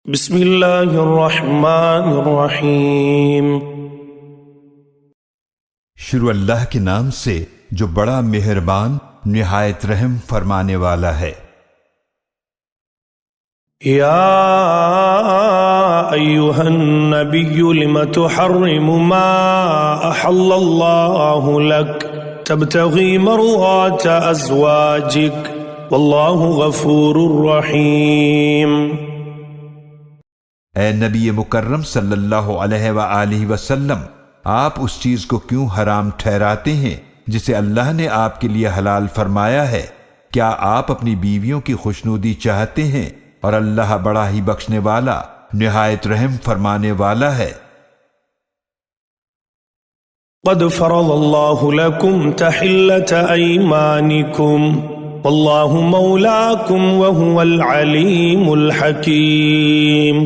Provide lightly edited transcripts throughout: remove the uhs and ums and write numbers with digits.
بسم اللہ الرحمن الرحیم۔ شروع اللہ کے نام سے جو بڑا مہربان نہایت رحم فرمانے والا ہے۔ یا ایھا النبی لم تحرم ما احل اللہ لک تبتغی مرضات ازواجک واللہ غفور رحیم۔ اے نبی مکرم صلی اللہ علیہ وآلہ وسلم، آپ اس چیز کو کیوں حرام ٹھہراتے ہیں جسے اللہ نے آپ کے لیے حلال فرمایا ہے؟ کیا آپ اپنی بیویوں کی خوشنودی چاہتے ہیں؟ اور اللہ بڑا ہی بخشنے والا نہایت رحم فرمانے والا ہے۔ قد فرض اللہ لکم تحلۃ ایمانکم واللہ مولاکم وہو العلیم الحکیم۔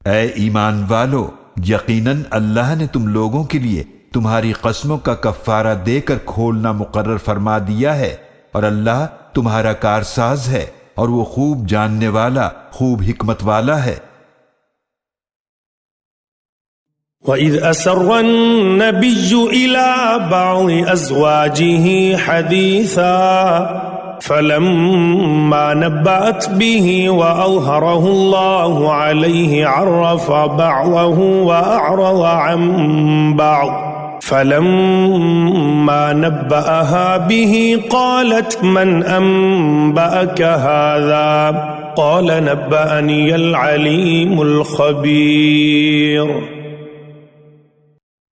اے ایمان والو، یقیناً اللہ نے تم لوگوں کے لیے تمہاری قسموں کا کفارہ دے کر کھولنا مقرر فرما دیا ہے، اور اللہ تمہارا کارساز ہے اور وہ خوب جاننے والا، خوب حکمت والا ہے۔ وَإِذْ أَسَرَّ النَّبِيُّ إِلَىٰ بَعْضِ أَزْوَاجِهِ حَدِيثًا فَلَمَّا نَبَّأَتْ بِهِ وَأَظْهَرَهُ اللَّهُ عَلَيْهِ عَرَّفَ بَعْضَهُ وَأَعْرَضَ عَن بَعْضٍ فَلَمَّا نَبَّأَهَا بِهِ قَالَتْ مَنْ أَنبَأَكَ هَٰذَا قَالَ نَبَّأَنِيَ الْعَلِيمُ الْخَبِيرُ۔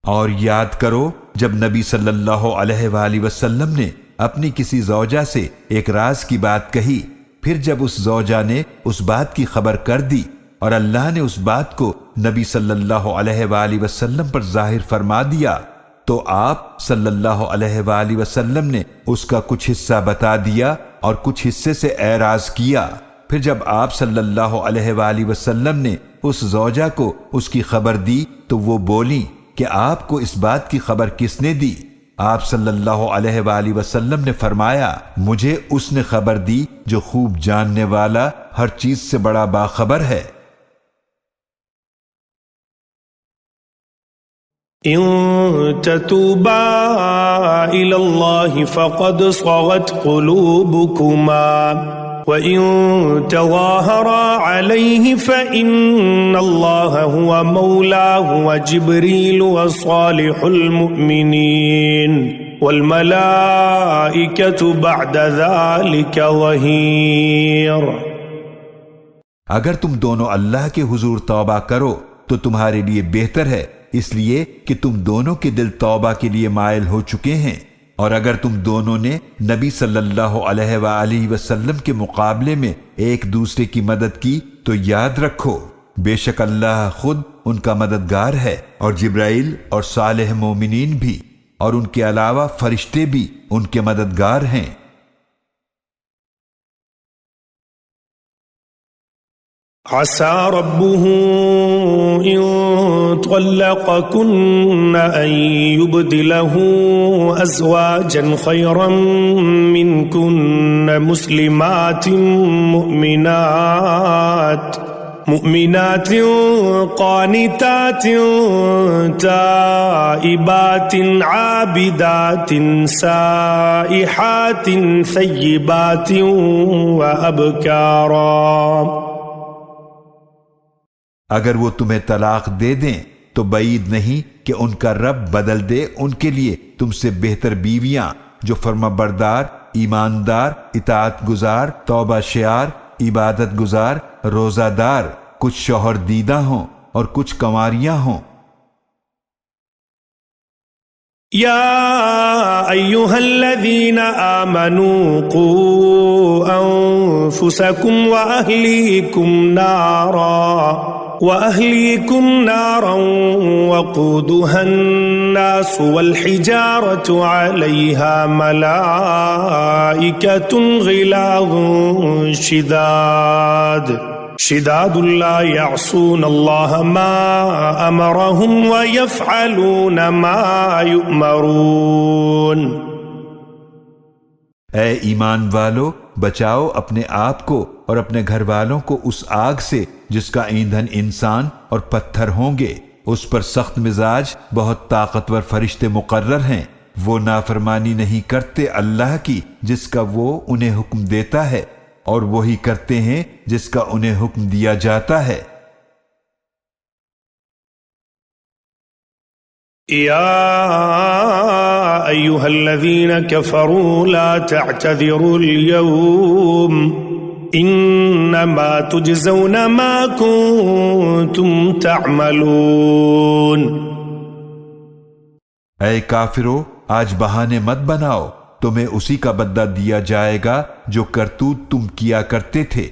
اور یاد کرو جب نبی صلی اللہ علیہ وآلہ وسلم نے اپنی کسی زوجہ سے ایک راز کی بات کہی، پھر جب اس زوجہ نے اس بات کی خبر کر دی اور اللہ نے اس بات کو نبی صلی اللہ علیہ وآلہ وسلم پر ظاہر فرما دیا، تو آپ صلی اللہ علیہ وآلہ وسلم نے اس کا کچھ حصہ بتا دیا اور کچھ حصے سے اعراض کیا۔ پھر جب آپ صلی اللہ علیہ وآلہ وسلم نے اس زوجہ کو اس کی خبر دی تو وہ بولیں کہ آپ کو اس بات کی خبر کس نے دی؟ آپ صلی اللہ علیہ وآلہ وسلم نے فرمایا، مجھے اس نے خبر دی جو خوب جاننے والا، ہر چیز سے بڑا باخبر ہے۔ ان تتوبا الى اللہ فقد صغت قلوبكما وَإِن تَظَاهَرَا عَلَيْهِ فَإِنَّ اللَّهَ هُوَ مَوْلَاهُ وَجِبْرِيلُ وَصَالِحُ الْمُؤْمِنِينَ وَالْمَلَائِكَةُ بَعْدَ ذَلِكَ ظَهِيرٌ۔ اگر تم دونوں اللہ کے حضور توبہ کرو تو تمہارے لیے بہتر ہے، اس لیے کہ تم دونوں کے دل توبہ کے لیے مائل ہو چکے ہیں، اور اگر تم دونوں نے نبی صلی اللہ علیہ وآلہ وسلم کے مقابلے میں ایک دوسرے کی مدد کی تو یاد رکھو بے شک اللہ خود ان کا مددگار ہے، اور جبرائیل اور صالح مومنین بھی، اور ان کے علاوہ فرشتے بھی ان کے مددگار ہیں۔ عسى ربه إن طلقكن أن يبدله أزواجا خيرا منكن مؤمنات قانتات تائبات عابدات سائحات ثيبات وأبكارا۔ اگر وہ تمہیں طلاق دے دیں تو بعید نہیں کہ ان کا رب بدل دے ان کے لیے تم سے بہتر بیویاں جو فرما بردار، ایماندار، اطاعت گزار، توبہ شعار، عبادت گزار، روزہ دار، کچھ شوہر دیدہ ہوں اور کچھ کنواریاں ہوں۔ يا أيها الذين آمنوا قوا أنفسكم وأهليكم نارا وقودها الناس والحجارة عليها ملائكة غلاظ شداد لا يعصون الله ما أمرهم ويفعلون ما يؤمرون۔ اے ایمان والو، بچاؤ اپنے آپ کو اور اپنے گھر والوں کو اس آگ سے جس کا ایندھن انسان اور پتھر ہوں گے، اس پر سخت مزاج بہت طاقتور فرشتے مقرر ہیں، وہ نافرمانی نہیں کرتے اللہ کی جس کا وہ انہیں حکم دیتا ہے، اور وہی کرتے ہیں جس کا انہیں حکم دیا جاتا ہے۔ يا أيها الذين كفروا لا تعتذروا اليوم إنما تجزون ما كنتم تعملون۔ اے کافرو، آج بہانے مت بناؤ، تمہیں اسی کا بدلہ دیا جائے گا جو کرتوت تم کیا کرتے تھے۔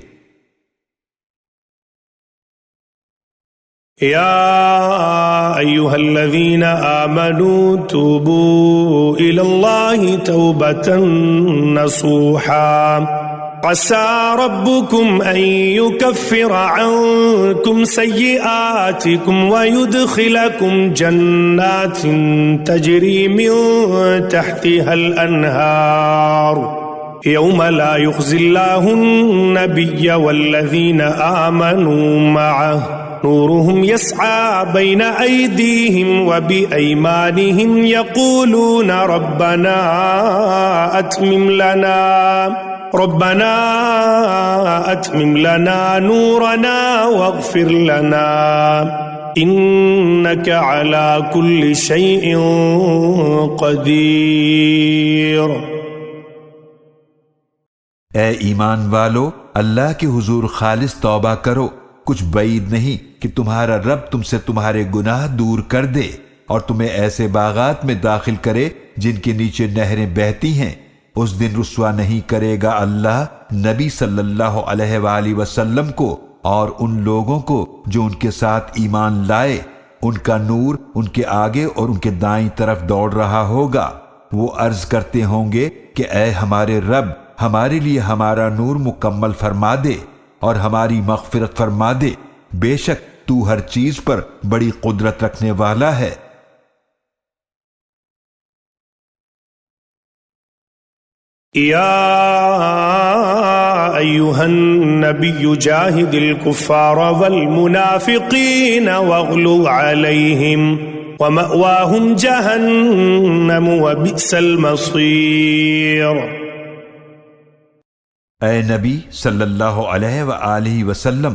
يا أيها الذين آمنوا توبوا إلى الله توبة نصوحا عسى ربكم أن يكفر عنكم سيئاتكم ويدخلكم جنات تجري من تحتها الأنهار يوم لا يخزي الله النبي والذين آمنوا معه نورهم يسعى بين أيديهم وبأيمانهم يقولون ربنا أتمم لنا نورنا واغفر لنا إنك على كل شيء قدير۔ اے ایمان والو، اللہ کے حضور خالص توبہ کرو، کچھ بعید نہیں کہ تمہارا رب تم سے تمہارے گناہ دور کر دے اور تمہیں ایسے باغات میں داخل کرے جن کے نیچے نہریں بہتی ہیں۔ اس دن رسوا نہیں کرے گا اللہ نبی صلی اللہ علیہ وآلہ وسلم کو اور ان لوگوں کو جو ان کے ساتھ ایمان لائے، ان کا نور ان کے آگے اور ان کے دائیں طرف دوڑ رہا ہوگا۔ وہ عرض کرتے ہوں گے کہ اے ہمارے رب، ہمارے لیے ہمارا نور مکمل فرما دے اور ہماری مغفرت فرما دے، بے شک تو ہر چیز پر بڑی قدرت رکھنے والا ہے۔ يا أيها النبي جاهد الكفار والمنافقين واغلظ عليهم ومأواهم جهنم وبئس المصير۔ اے نبی صلی اللہ علیہ وآلہ وسلم،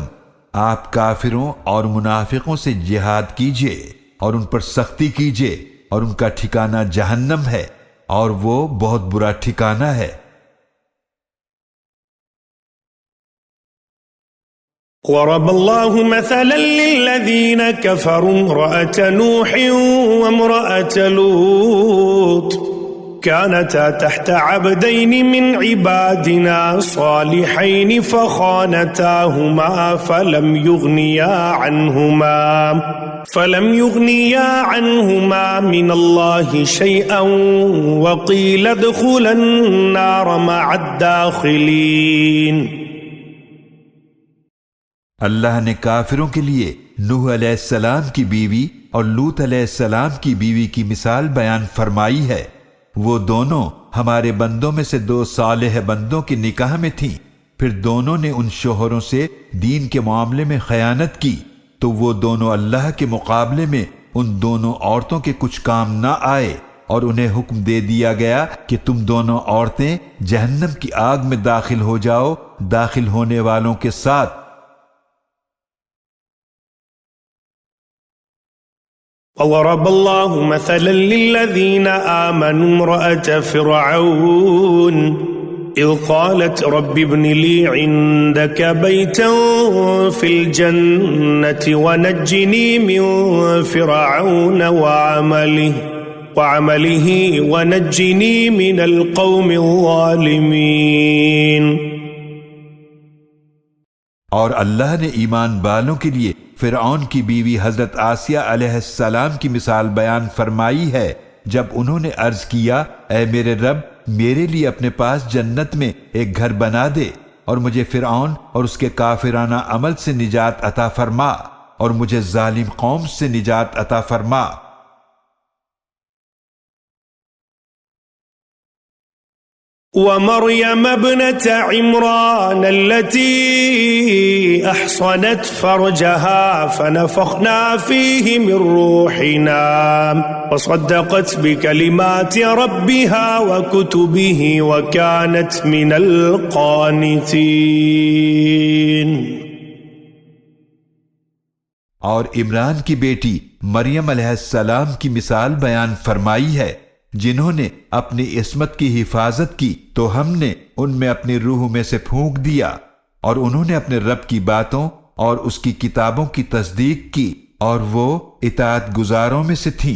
آپ کافروں اور منافقوں سے جہاد کیجئے اور ان پر سختی کیجئے اور ان کا ٹھکانہ جہنم ہے اور وہ بہت برا ٹھکانہ ہے۔ ضرب الله مثلا للذين كفروا امرأة نوح وامرأة لوط كانتا تحت عبدين من عبادنا صالحين فخانتاهما فلم يغنيا عنهما من الله شيئا وقيل ادخلا النار مع الداخلين۔ اللہ نے کافروں کے لیے نوح علیہ السلام کی بیوی اور لوط علیہ السلام کی بیوی کی مثال بیان فرمائی ہے۔ وہ دونوں ہمارے بندوں میں سے دو صالح بندوں کے نکاح میں تھیں، پھر دونوں نے ان شوہروں سے دین کے معاملے میں خیانت کی تو وہ دونوں اللہ کے مقابلے میں ان دونوں عورتوں کے کچھ کام نہ آئے اور انہیں حکم دے دیا گیا کہ تم دونوں عورتیں جہنم کی آگ میں داخل ہو جاؤ داخل ہونے والوں کے ساتھ۔ وضرب الله مثلا للذين آمنوا امرأة فرعون إذ قالت رب ابن لي عندك بيتا في الجنة ونجني من فرعون وعمله ونجني من القوم الظالمين۔ اور اللہ نے ایمان والوں کے لیے فرعون کی بیوی حضرت آسیہ علیہ السلام کی مثال بیان فرمائی ہے جب انہوں نے عرض کیا اے میرے رب، میرے لیے اپنے پاس جنت میں ایک گھر بنا دے اور مجھے فرعون اور اس کے کافرانہ عمل سے نجات عطا فرما اور مجھے ظالم قوم سے نجات عطا فرما۔ ومريم ابنة عمران التي أحصنت فرجها فنفخنا فيه من روحنا وصدقت بكلمات ربها وكتبه وكانت من القانتين. اور عمران کی بیٹی مریم علیہ السلام کی مثال بیان فرمائی ہے، جنہوں نے اپنی عصمت کی حفاظت کی تو ہم نے ان میں اپنی روح میں سے پھونک دیا، اور انہوں نے اپنے رب کی باتوں اور اس کی کتابوں کی تصدیق کی، اور وہ اطاعت گزاروں میں سے تھیں.